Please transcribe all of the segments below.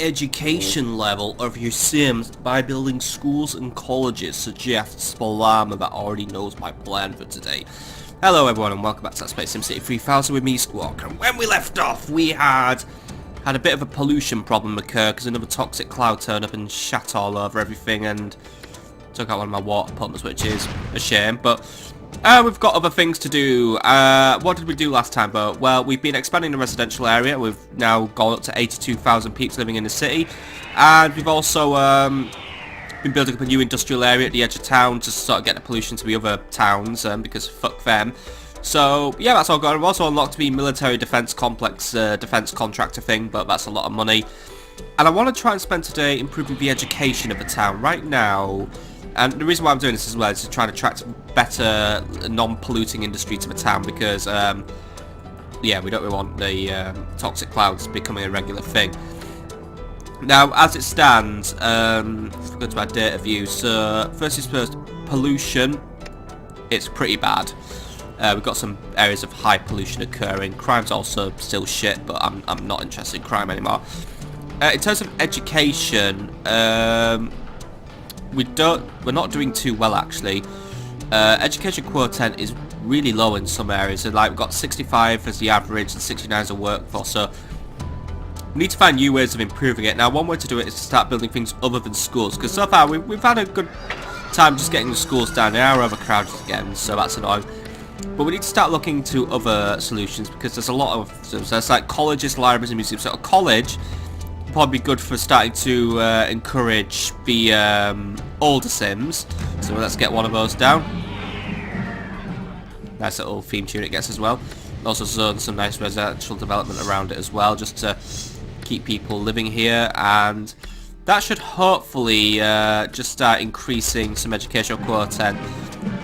education level of your Sims by building schools and colleges, suggests Skwalker that already knows my plan for today. Hello everyone and welcome back to Let's Play Simcity 3000 with me, Skwalker. And when we left off, we had a bit of a pollution problem occur because another toxic cloud turned up and shat all over everything and took out one of my water pumps, which is a shame, but we've got other things to do. What did we do last time, But well, we've been expanding the residential area. We've now gone up to 82,000 peeps living in the city, and we've also been building up a new industrial area at the edge of town to sort of get the pollution to the other towns, because fuck them. So yeah, that's all going. We've also unlocked the military defense complex defense contractor thing, but that's a lot of money. And I want to try and spend today improving the education of the town. Right now, and the reason why I'm doing this as well is to try and attract better non-polluting industry to the town, because yeah, we don't really want the toxic clouds becoming a regular thing. Now, as it stands, if we go to our data view, so first is first, pollution, it's pretty bad. We've got some areas of high pollution occurring. Crime's also still shit, but I'm not interested in crime anymore. In terms of education, we're not doing too well actually. Education quotient is really low in some areas. So, like, we've got 65 as the average and 69 as a workforce. So we need to find new ways of improving it. Now, one way to do it is to start building things other than schools, because so far we've had a good time just getting the schools down. They are overcrowded again, so that's annoying. But we need to start looking to other solutions, because there's a lot of so there's like colleges, libraries and museums. So a college would probably be good for starting to encourage the older Sims. So let's get one of those down. Nice little theme tune it gets as well. Also zone some nice residential development around it as well, just to keep people living here, and that should hopefully just start increasing some educational quotient.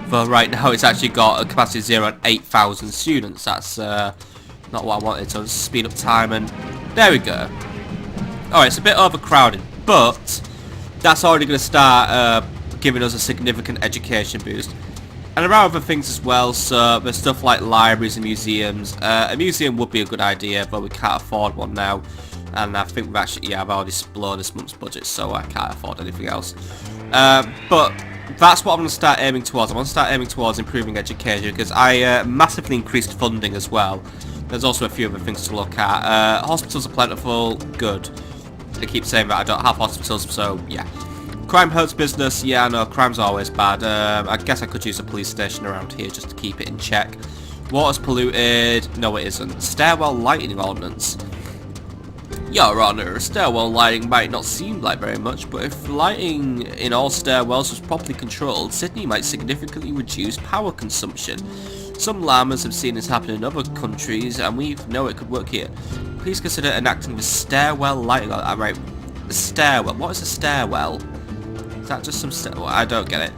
But right now it's actually got a capacity of 0 and 8,000 students. That's not what I wanted, so let's speed up time, and there we go. Alright, it's a bit overcrowded, but that's already going to start giving us a significant education boost. And there are other things as well, so there's stuff like libraries and museums. A museum would be a good idea, but we can't afford one now. And I think we've actually, yeah, I've already blown this month's budget, so I can't afford anything else. But that's what I'm going to start aiming towards. I want to start aiming towards improving education, because I massively increased funding as well. There's also a few other things to look at. Hospitals are plentiful, good. They keep saying that I don't have hospitals, so yeah. Crime hurts business. Yeah, I know, crime's always bad. I guess I could use a police station around here just to keep it in check. Water's polluted. No, it isn't. Stairwell lighting ordnance. Your Honour, stairwell lighting might not seem like very much, but if lighting in all stairwells was properly controlled, Sydney might significantly reduce power consumption. Some llamas have seen this happen in other countries, and we know it could work here. Please consider enacting the stairwell lighting. Right, the stairwell. What is a stairwell? Is that just some stairwell? I don't get it.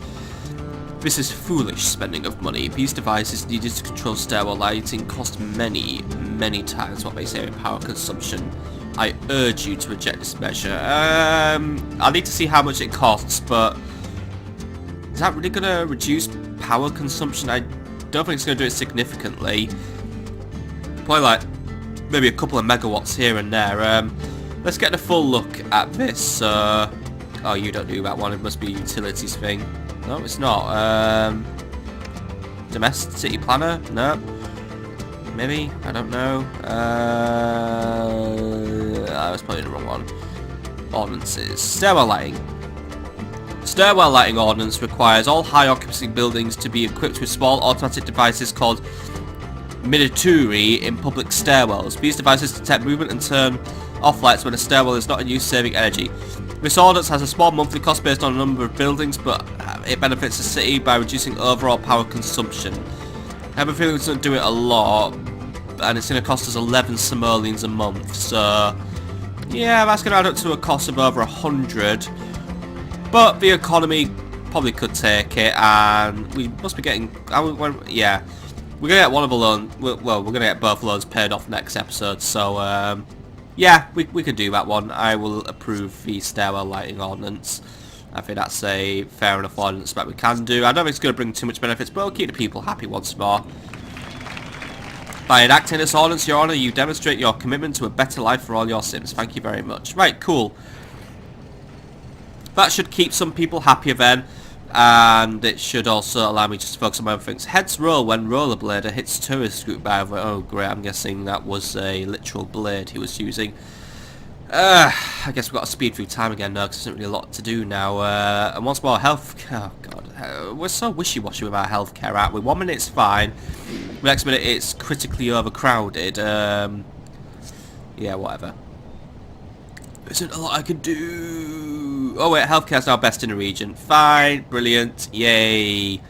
This is foolish spending of money. These devices needed to control stairwell lighting cost many, many times what they say in power consumption. I urge you to reject this measure. I need to see how much it costs, but is that really going to reduce power consumption? I don't think it's going to do it significantly. Probably like maybe a couple of megawatts here and there. Let's get a full look at this. Oh, you don't do that one. It must be a utilities thing. No, it's not. Domestic city planner? No. Maybe? I don't know. I was probably the wrong one. Ordinances. Stairwell lighting. Stairwell lighting ordinance requires all high occupancy buildings to be equipped with small automatic devices called Minituri in public stairwells. These devices detect movement and turn off lights when a stairwell is not in use, saving energy. This ordinance has a small monthly cost based on a number of buildings, but it benefits the city by reducing overall power consumption. I have a feeling it's going to do it a lot, and it's going to cost us 11 simoleons a month, so yeah, that's going to add up to a cost of over 100, but the economy probably could take it, and we must be getting, yeah, we're going to get one of the loans, well, we're going to get both loans paid off next episode, so yeah, we can do that one. I will approve the stairwell lighting ordinance. I think that's a fair enough ordinance that we can do. I don't think it's going to bring too much benefits, but it'll keep the people happy once more. By enacting this ordinance, Your Honour, you demonstrate your commitment to a better life for all your Sims. Thank you very much. Right, cool. That should keep some people happier then. And it should also allow me just to focus on my other things. Heads roll when rollerblader hits tourist group by over. Oh great, I'm guessing that was a literal blade he was using. I guess we've got to speed through time again now because there's not really a lot to do now. And once more, health... Oh god, we're so wishy-washy with our healthcare, aren't we? 1 minute's fine. The next minute it's critically overcrowded. Yeah, whatever. Isn't a lot I can do. Oh wait, healthcare's now best in the region. Fine, brilliant, yay.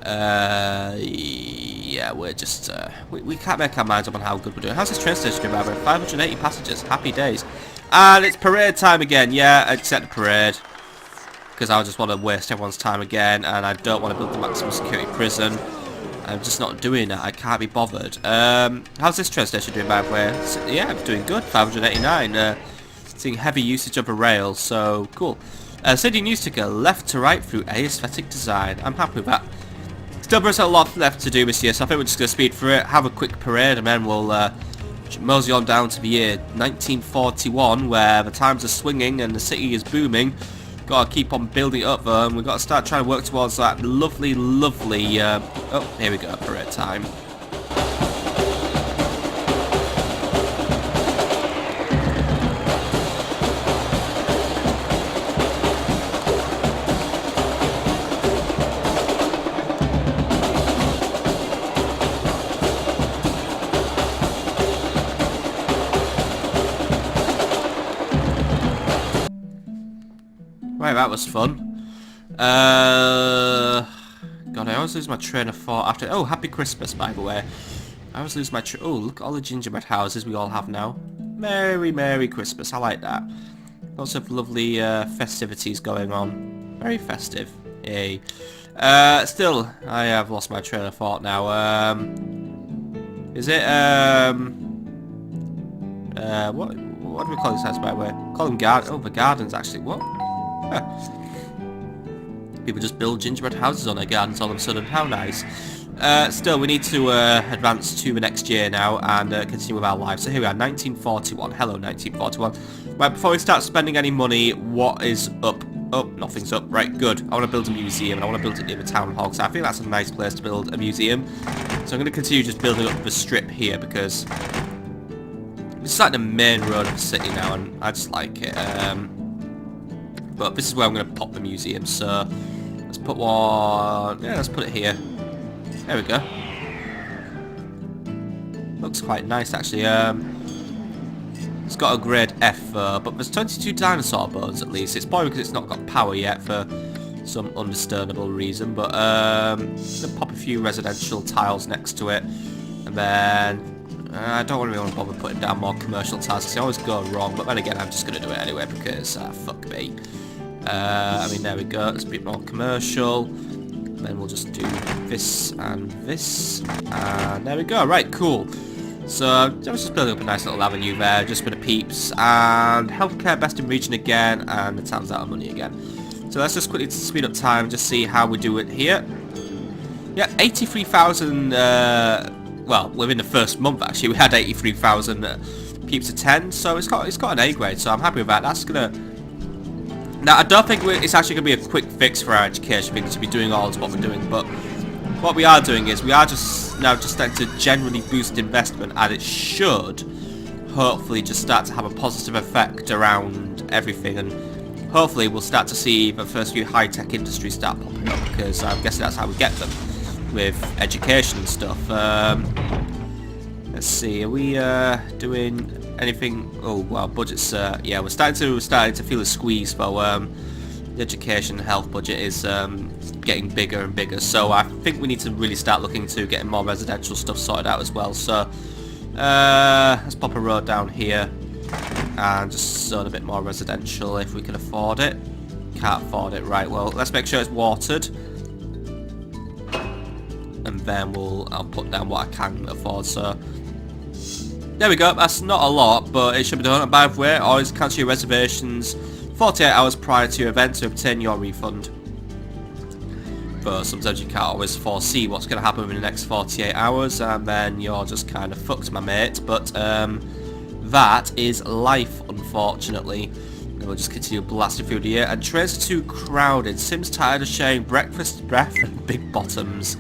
Yeah, we're just we can't make our minds up on how good we're doing. How's this train station doing, Barbara? 580 passengers, happy days. And it's parade time again. Yeah, except the parade, because I just want to waste everyone's time again, and I don't want to build the maximum security prison. I'm just not doing it. I can't be bothered. How's this train station doing, by the way? Yeah, it's doing good. 589. Seeing heavy usage of a rail, so cool. City news ticker, left to right through aesthetic design. I'm happy with that. Still there's a lot left to do this year, so I think we're just going to speed through it, have a quick parade, and then we'll mosey on down to the year 1941, where the times are swinging and the city is booming. Got to keep on building it up though, and we've got to start trying to work towards that lovely, lovely... oh, here we go, parade time. Right, that was fun. God, I always lose my train of thought after... Oh, happy Christmas, by the way. I always lose my... Oh, look at all the gingerbread houses we all have now. Merry, Merry Christmas. I like that. Lots of lovely festivities going on. Very festive. Yay. Still, I have lost my train of thought now. Is it... what do we call this house, by the way? Call them garden... Oh, the gardens, actually. What? People just build gingerbread houses on their gardens all of a sudden. How nice. Still, we need to advance to the next year now and continue with our lives. So here we are, 1941. Hello, 1941. Right, before we start spending any money, what is up? Oh, nothing's up. Right, good. I want to build a museum, and I want to build it near the town hall, so I think that's a nice place to build a museum. So I'm going to continue just building up the strip here, because it's like the main road of the city now, and I just like it. But this is where I'm going to pop the museum, so let's put one... Yeah, let's put it here. There we go. Looks quite nice, actually. It's got a grade F, but there's 22 dinosaur bones, at least. It's probably because it's not got power yet for some understandable reason, but I'm going to pop a few residential tiles next to it, and then... I don't really want to bother putting down more commercial tiles, because they always go wrong, but then again, I'm just going to do it anyway, because fuck me. I mean, there we go, it's a bit more commercial. Then we'll just do this, and there we go. Right, cool. So, I was just building up a nice little avenue there, just for the peeps, and healthcare best in region again, and the town's out of money again. So let's just quickly speed up time, just see how we do it here. Yeah, 83,000, well, within the first month actually, we had 83,000 peeps attend, so it's got an A grade, so I'm happy with that. That's gonna... Now, I don't think it's actually going to be a quick fix for our education thing to be doing all of what we're doing, but what we are doing is we are just now starting to generally boost investment, and it should hopefully just start to have a positive effect around everything, and hopefully we'll start to see the first few high-tech industries start popping up, because I'm guessing that's how we get them, with education and stuff. Let's see, are we doing... anything? Oh well, budgets. Yeah, we're starting to feel a squeeze for the education and health budget is getting bigger and bigger. So I think we need to really start looking to getting more residential stuff sorted out as well. So let's pop a road down here and just zone a bit more residential if we can afford it. Can't afford it, right? Well, let's make sure it's watered, and then I'll put down what I can afford. So. There we go, that's not a lot, but it should be done. And by the way, always cancel your reservations 48 hours prior to your event to obtain your refund. But sometimes you can't always foresee what's going to happen in the next 48 hours, and then you're just kind of fucked, my mate. But that is life, unfortunately. And we'll just continue blasting through the year. And trains are too crowded. Sims tired of sharing breakfast, breath, and big bottoms.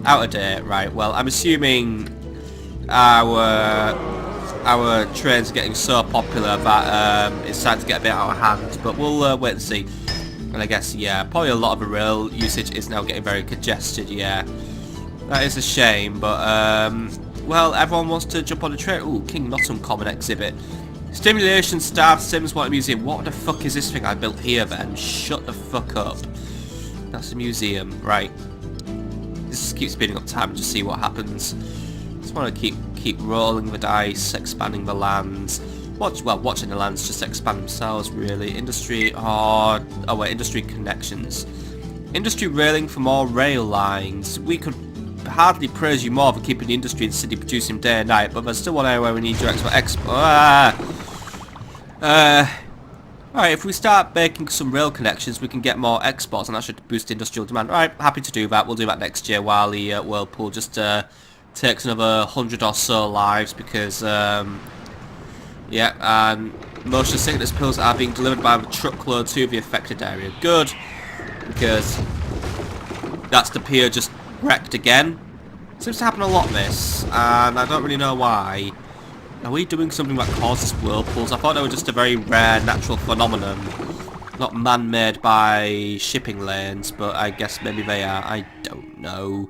Out of date, right? Well, I'm assuming our trains are getting so popular that it's starting to get a bit out of hand. But we'll wait and see. And I guess, yeah, probably a lot of the rail usage is now getting very congested, yeah. That is a shame, but, well, everyone wants to jump on the train. Ooh, King Nottingham Common exhibit. Stimulation staff, Sims want a museum. What the fuck is this thing I built here, then? Shut the fuck up. That's a museum, right. Let's keep speeding up time and just see what happens. Just want to keep rolling the dice, expanding the lands. Watching the lands just expand themselves, really. Industry, industry connections. Industry railing for more rail lines. We could hardly praise you more for keeping the industry in the city producing day and night, but there's still one area where we need your Alright, if we start making some rail connections, we can get more exports, and that should boost industrial demand. Alright, happy to do that. We'll do that next year while the Whirlpool just takes another 100 or so lives, because yeah, and motion sickness pills are being delivered by the truckload to the affected area. Good, because that's the pier just wrecked again. Seems to happen a lot, this, and I don't really know why. Are we doing something that causes whirlpools? I thought they were just a very rare natural phenomenon, not man-made by shipping lanes, but I guess maybe they are. I don't know.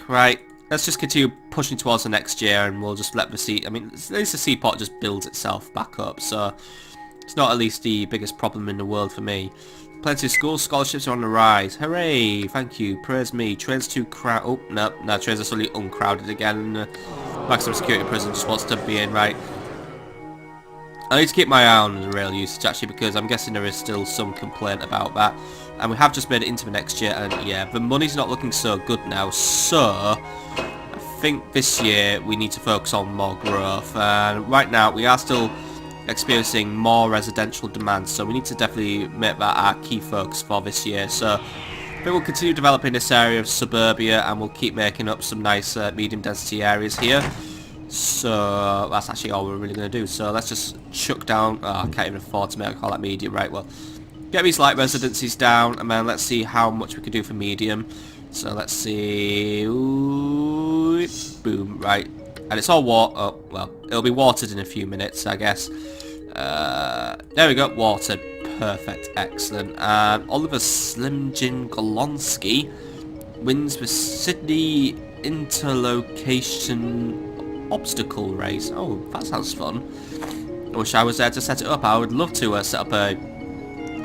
Right. Let's just continue pushing towards the next year, and we'll just let the sea... I mean, at least the seaport just builds itself back up, so it's not at least the biggest problem in the world for me. Plenty of schools, scholarships are on the rise. Hooray! Thank you. Praise me. Trains too crowded. Oh, no, trains are suddenly uncrowded again. Maximum security prison just wants to be in, right. I need to keep my eye on the rail usage, actually, because I'm guessing there is still some complaint about that. And we have just made it into the next year, and yeah, the money's not looking so good now, so I think this year we need to focus on more growth. And right now we are still experiencing more residential demand, so we need to definitely make that our key focus for this year. So I think we'll continue developing this area of suburbia, and we'll keep making up some nice medium density areas here. So that's actually all we're really going to do. So let's just chuck down... Oh, I can't even afford to make all that medium. Right, well, get these light residencies down, and then let's see how much we can do for medium. So let's see... Ooh, boom, right. And it's all water... Oh, well, it'll be watered in a few minutes, I guess. There we go, watered. Perfect, excellent. And Oliver Slim Jim Golonsky wins the Sydney Interlocation Obstacle Race. Oh, that sounds fun. I wish I was there to set it up. I would love to set up a...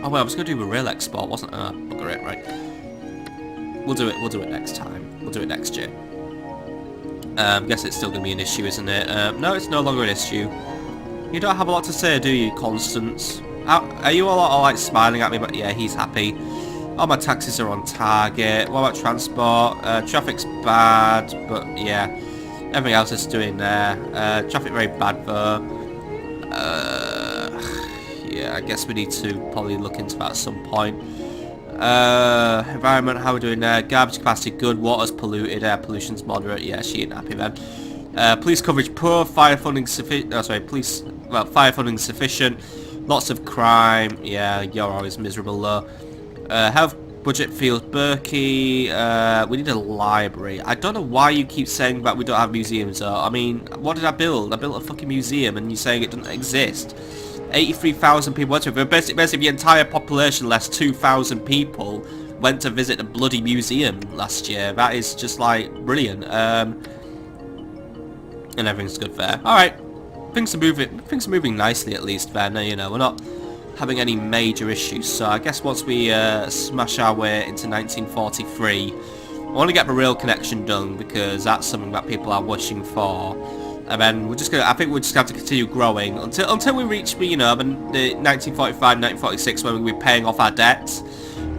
Oh, well, I was going to do a rail export, wasn't I? Bugger it, right. We'll do it next time. We'll do it next year. Guess it's still going to be an issue, isn't it? No, it's no longer an issue. You don't have a lot to say, do you, Constance? Are you all like smiling at me? But yeah, he's happy. All my taxes are on target. What about transport? Traffic's bad, but yeah, everything else is doing there. Traffic very bad though. Yeah, I guess we need to probably look into that at some point. Environment, how are we doing there? Garbage capacity good, water's polluted, air pollution's moderate. Yeah, she ain't happy then. Police coverage poor, fire funding sufficient. Oh, sorry, fire funding sufficient. Lots of crime. Yeah, you're always miserable though. Health budget feels murky. We need a library. I don't know why you keep saying that we don't have museums though. I mean, what did I build? I built a fucking museum, and you're saying it doesn't exist. 83,000 people went to it. Basically the entire population, less 2,000 people, went to visit a bloody museum last year. That is just like brilliant. And everything's good there. Alright. Things are moving nicely at least then. You know, we're not having any major issues. So I guess once we smash our way into 1943, I want to get the rail connection done, because that's something that people are wishing for. And then we're just gonna. I think we're just going to have to continue growing until we reach, you know, the 1945, 1946, when we'll be paying off our debts.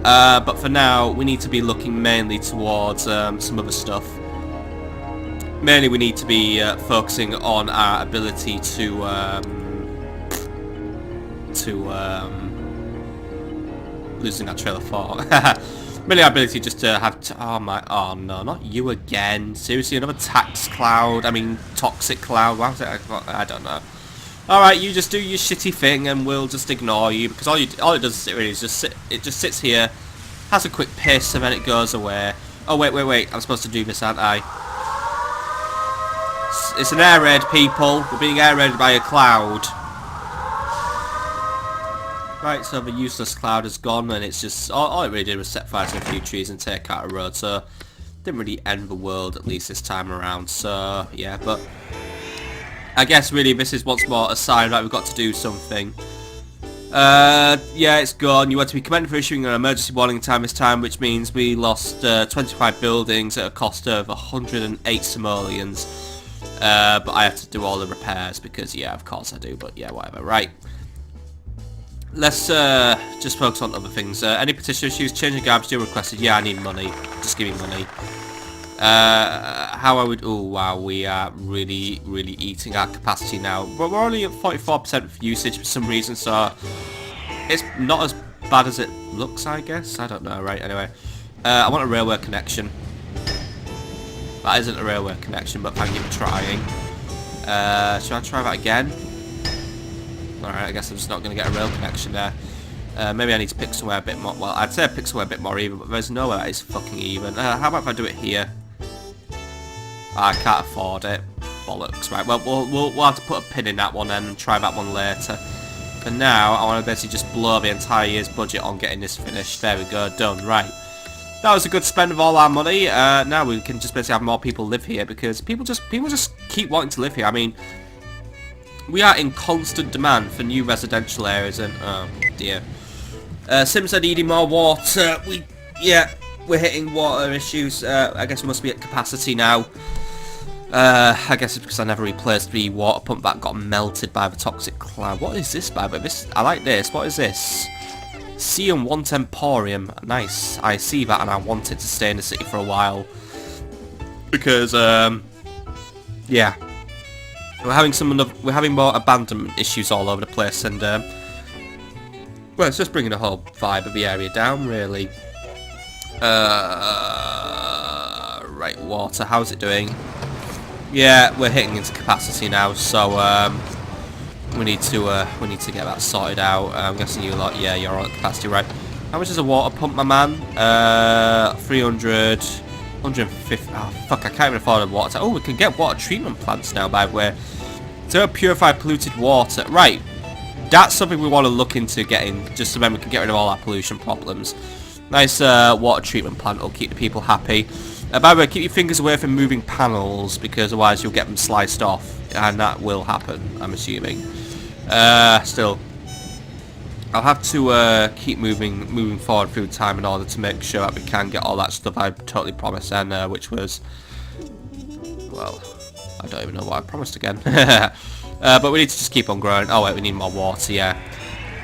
But for now, we need to be looking mainly towards some other stuff. Mainly, we need to be focusing on our ability to losing that trailer 4. Really, our ability just to have oh no, not you again. Seriously, another tax cloud. I mean, toxic cloud. What was it? I don't know. Alright, you just do your shitty thing and we'll just ignore you, because all it does really is just it just sits here, has a quick piss, and then it goes away. Oh wait, I'm supposed to do this, aren't I? It's an air raid, people. We're being air raided by a cloud. Right, so the useless cloud is gone, and it's just all it really did was set fire to a few trees and take out a road, so didn't really end the world, at least this time around. So yeah, but I guess really this is once more a sign that we've got to do something. Yeah, it's gone. You want to be commended for issuing an emergency warning time this time, which means we lost 25 buildings at a cost of 108 simoleons. But I have to do all the repairs because, yeah, of course I do, but yeah, whatever. Right. Let's just focus on other things. Any petition issues? Changing garbage deal requested. Yeah, I need money. Just give me money. How I would... Oh, wow, we are really eating our capacity now. But we're only at 44% usage for some reason, so it's not as bad as it looks, I guess. I don't know, right? Anyway, I want a railway connection. That isn't a railway connection, but thank you for trying. Should I try that again? Alright, I guess I'm just not going to get a rail connection there. Maybe I need to pick somewhere a bit more... Well, I'd say I pick somewhere a bit more even, but there's nowhere that is fucking even. How about if I do it here? I can't afford it. Bollocks. Right, well, we'll have to put a pin in that one then and try that one later. For now, I want to basically just blow the entire year's budget on getting this finished. There we go, done. Right. That was a good spend of all our money. Now we can just basically have more people live here because people just keep wanting to live here. I mean... We are in constant demand for new residential areas, and oh dear. Sims are needing more water. We're hitting water issues. I guess we must be at capacity now. I guess it's because I never replaced the water pump that got melted by the toxic cloud. What is this, by the way? This, I like this. What is this? Sea and Want Emporium. Nice. I see that, and I want it to stay in the city for a while because yeah. We're having more abandonment issues all over the place, and well, it's just bringing the whole vibe of the area down, really. Right, water. How's it doing? Yeah, we're hitting into capacity now, so we need to get that sorted out. I'm guessing you lot. Yeah, you're all at capacity, right? How much is a water pump, my man? 300. 150. Oh fuck! I can't even afford a water. Oh, we can get water treatment plants now, by the way. To purify polluted water. Right. That's something we want to look into getting, just so then we can get rid of all our pollution problems. Nice water treatment plant will keep the people happy. By the way, keep your fingers away from moving panels, because otherwise you'll get them sliced off, and that will happen, I'm assuming. Still, I'll have to keep moving forward through time in order to make sure that we can get all that stuff I totally promised, and which was, well, I don't even know what I promised again. But we need to just keep on growing. Oh wait, we need more water.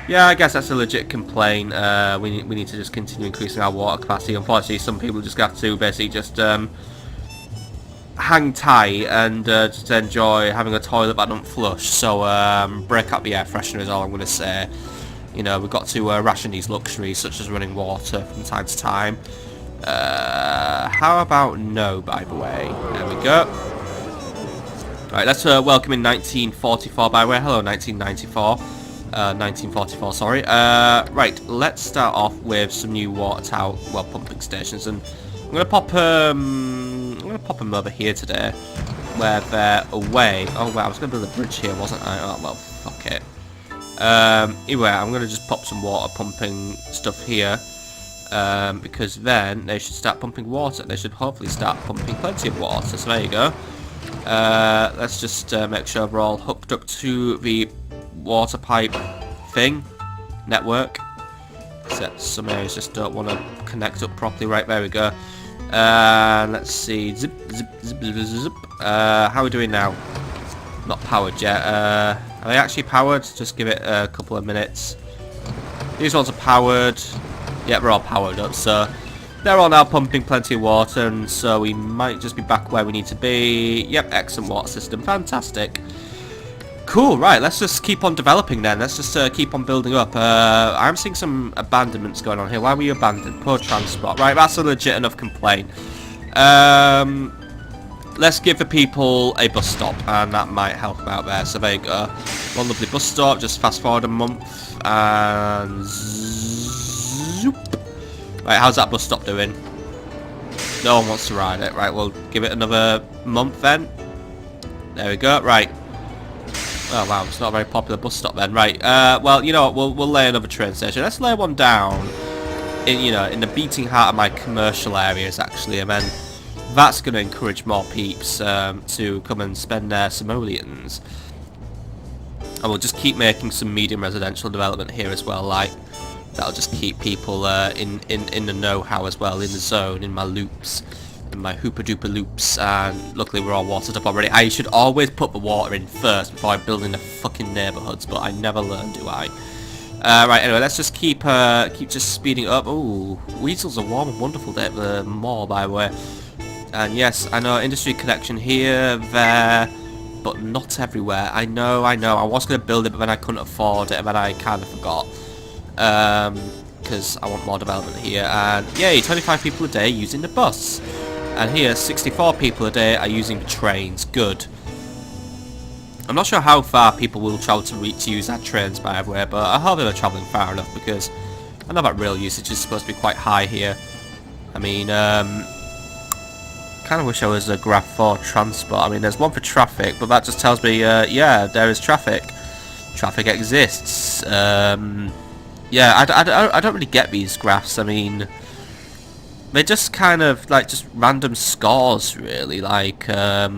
Yeah, I guess that's a legit complaint. We need to just continue increasing our water capacity. Unfortunately, some people just have to basically just hang tight and just enjoy having a toilet that don't flush. So break up the air freshener is all I'm going to say. You know, we've got to ration these luxuries, such as running water from time to time. How about no, by the way? There we go. Right, let's welcome in 1944, by the way. Hello, 1994. 1944, sorry. Right, let's start off with some new water tower, well, pumping stations, and I'm gonna pop them over here today, where they're away. Oh wow, I was gonna build a bridge here, wasn't I? Oh well, fuck it. Anyway, I'm gonna just pop some water pumping stuff here, because then they should start pumping water. They should hopefully start pumping plenty of water. So there you go. Let's just make sure we're all hooked up to the water pipe thing network. Except some areas just don't want to connect up properly. Right, there we go. Let's see. Zip, zip, zip, zip, zip. How are we doing now? Not powered yet. Are they actually powered? Just give it a couple of minutes. These ones are powered. Yeah, we're all powered up, so they're all now pumping plenty of water, and so we might just be back where we need to be. Yep, excellent water system. Fantastic. Cool, right, let's just keep on developing then. Let's just keep on building up. I'm seeing some abandonments going on here. Why were you abandoned? Poor transport. Right, that's a legit enough complaint. Let's give the people a bus stop, and that might help out there. So there you go. One lovely bus stop. Just fast forward a month, and zoop. Right, how's that bus stop doing? No one wants to ride it. Right, we'll give it another month then. There we go. Right. Oh wow, it's not a very popular bus stop then. Right. Well, you know what? We'll lay another train station. Let's lay one down in in the beating heart of my commercial areas actually, and then that's going to encourage more peeps to come and spend their simoleons. And we'll just keep making some medium residential development here as well. Like that'll just keep people in the know-how as well, in the zone, in my loops. In my hooper-duper loops, and luckily we're all watered up already. I should always put the water in first before I build in the fucking neighbourhoods, but I never learn, do I? Right, anyway, let's just keep just speeding up. Ooh, weasels are warm and wonderful at the mall, by the way. And yes, I know, industry connection here, there, but not everywhere. I know. I was going to build it, but then I couldn't afford it, and then I kind of forgot. Because I want more development here. And yay, 25 people a day using the bus. And here, 64 people a day are using the trains. Good. I'm not sure how far people will travel to use our trains, by the way, but I hope they're travelling far enough, because I know that rail usage is supposed to be quite high here. I mean, kind of wish I was a graph for transport. I mean, there's one for traffic, but that just tells me, yeah, there is traffic. Traffic exists. Yeah, I don't really get these graphs. I mean, they're just kind of like just random scores, really. Like I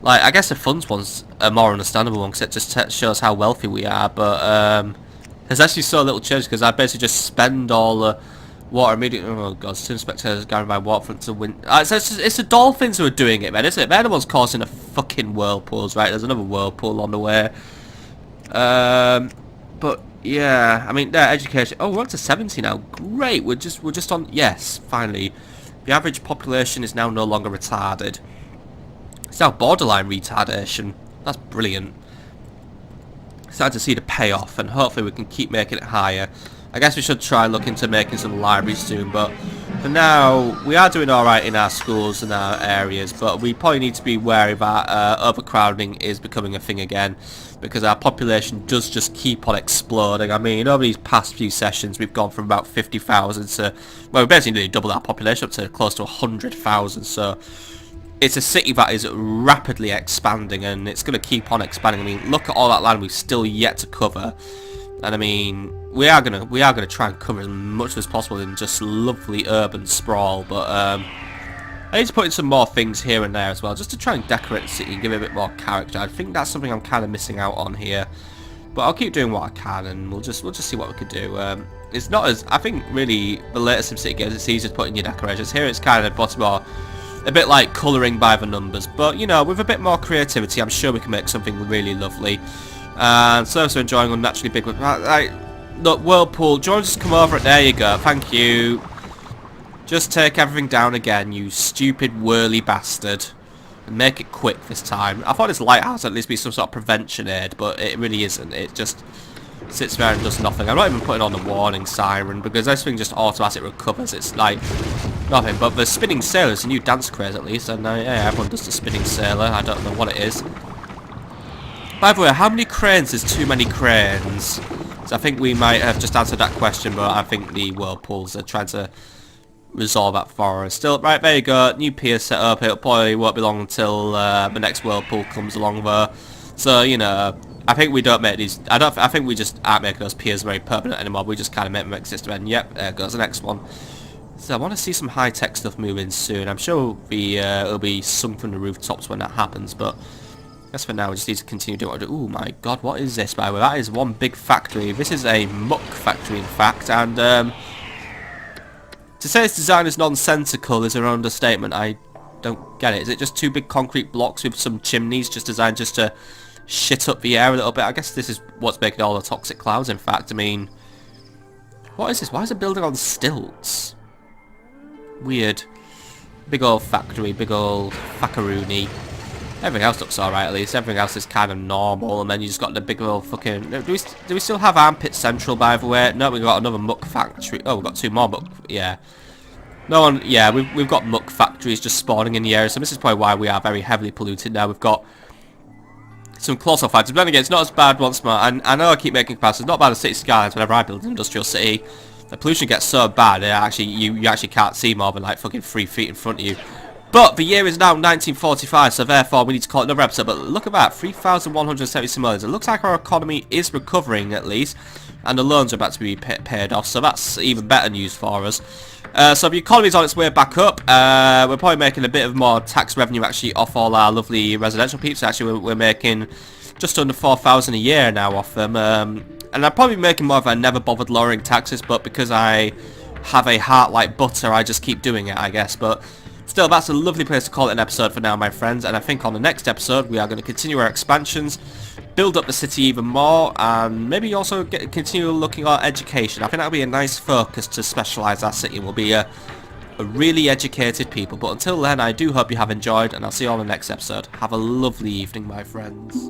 guess the funds one's a more understandable one because it just shows how wealthy we are. But there's actually so little change because I basically just spend all the water immediately. Oh god, Sim spectators going by waterfront to win. It's the dolphins who are doing it, man, isn't it? They're the ones causing the fucking whirlpools, right? There's another whirlpool on the way. But yeah, I mean, their education. Oh, we're up to 70 now. Great. We're just on. Yes, finally, the average population is now no longer retarded. It's now borderline retardation. That's brilliant. Starting to see the payoff, and hopefully we can keep making it higher. I guess we should try and look into making some libraries soon, but for now, we are doing alright in our schools and our areas, but we probably need to be wary that overcrowding is becoming a thing again, because our population does just keep on exploding. I mean, over these past few sessions, we've gone from about 50,000 to, well, we basically nearly doubled our population up to close to 100,000, so it's a city that is rapidly expanding, and it's going to keep on expanding. I mean, look at all that land we've still yet to cover. And I mean, we are gonna try and cover as much as possible in just lovely urban sprawl. But I need to put in some more things here and there as well, just to try and decorate the city and give it a bit more character. I think that's something I'm kind of missing out on here. But I'll keep doing what I can, and we'll just see what we could do. It's not as, I think really the latest SimCity games, it's easy to put in your decorations. Here it's kind of a bit like colouring by the numbers. But you know, with a bit more creativity, I'm sure we can make something really lovely. And so enjoying unnaturally big. Right, look, whirlpool. Do you want to just come over it? There you go. Thank you. Just take everything down again, you stupid whirly bastard, and make it quick this time. I thought this lighthouse would at least be some sort of prevention aid, but it really isn't. It just sits there and does nothing. I'm not even putting on the warning siren because this thing just automatically recovers. It's like nothing. But the spinning sailor is a new dance craze at least, and yeah, everyone does the spinning sailor. I don't know what it is. By the way, how many cranes is too many cranes? So I think we might have just answered that question, but I think the whirlpools are trying to resolve that for us. Still, right, there you go. New pier set up. It probably won't be long until the next whirlpool comes along there. So, you know, I think we don't make these. I think we just aren't making those piers very permanent anymore. We just kind of make them exist. And yep, there goes the next one. So I want to see some high-tech stuff moving soon. I'm sure it'll be sunk from the rooftops when that happens, but I guess for now we just need to continue doing what I do. Oh my god, what is this, by the way? That is one big factory. This is a muck factory, in fact, and to say its design is nonsensical is an understatement. I don't get it. Is it just two big concrete blocks with some chimneys just designed just to shit up the air a little bit? I guess this is what's making all the toxic clouds, in fact. I mean, what is this? Why is it building on stilts? Weird. Big old factory, big old fackaroony. Everything else looks alright at least. Everything else is kind of normal. And then you just got the big little fucking... Do we still have Armpit Central, by the way? No, we've got another muck factory. Oh, we've got 2 more muck... Yeah. No one... Yeah, we've got muck factories just spawning in the area. So this is probably why we are very heavily polluted now. We've got some colossal factories. But then again, it's not as bad once more. And I know I keep making comparisons. It's not bad as city skylines whenever I build an industrial city. The pollution gets so bad, you actually can't see more than like fucking 3 feet in front of you. But the year is now 1945, so therefore we need to call it another episode. But look at that, 3,170 simoleons. It looks like our economy is recovering at least, and the loans are about to be paid off, so that's even better news for us. So the economy's on its way back up. We're probably making a bit of more tax revenue actually off all our lovely residential peeps. Actually, we're making just under 4,000 a year now off them. And I'm probably making more of a never bothered lowering taxes, but because I have a heart like butter, I just keep doing it, I guess. But still, that's a lovely place to call it an episode for now, my friends. And I think on the next episode, we are going to continue our expansions, build up the city even more, and maybe also continue looking at education. I think that'll be a nice focus to specialise our city. We'll be a really educated people. But until then, I do hope you have enjoyed, and I'll see you on the next episode. Have a lovely evening, my friends.